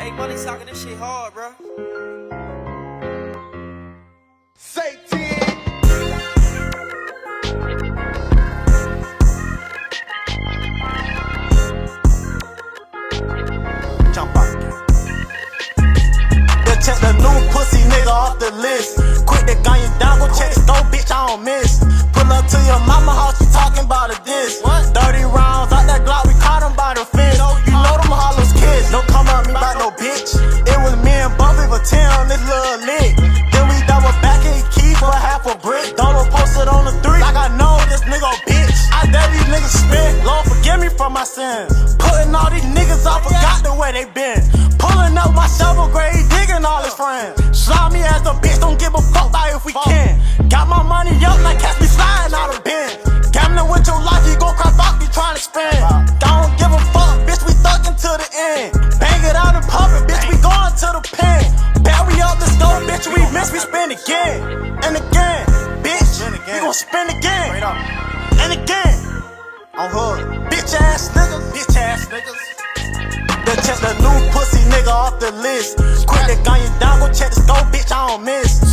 Hey, money talking this shit hard, bro. Say 10. Jump out. They'll check the new pussy nigga off the list. Quick to gun you down, go check the store, bitch, I don't miss. Pull up to your mama house, she talking about a diss. 30 rounds out that Glock, we caught him by the fence. You know them hollows kids, don't come at me about no bitch. It was me and Bumpy for 10 on this little lick. Then we double back and he key for half a brick. Dolo posted on the 3, like I know this nigga a bitch. I dare these niggas spit, Lord forgive me for my sins. Putting all these niggas off, forgot the way they been. Pulling up my shovel grade, digging all his friends. Slide me as a bitch, don't give a fuck about if we can. Got my money up, like catch me sliding out of bin. Gambling with your life, you gon' crap out, you tryna spend. Don't give a fuck, bitch, we thuggin' to the end. Bang it out in public, bitch, we going to the pen. Bet we up the store, bitch, we miss, we spin again. And again, bitch, we gon' spin again. And again, on hood, bitch ass niggas, bitch ass niggas. They'll check the new pussy nigga off the list. Quick to gun you down, go check the store, bitch, I don't miss.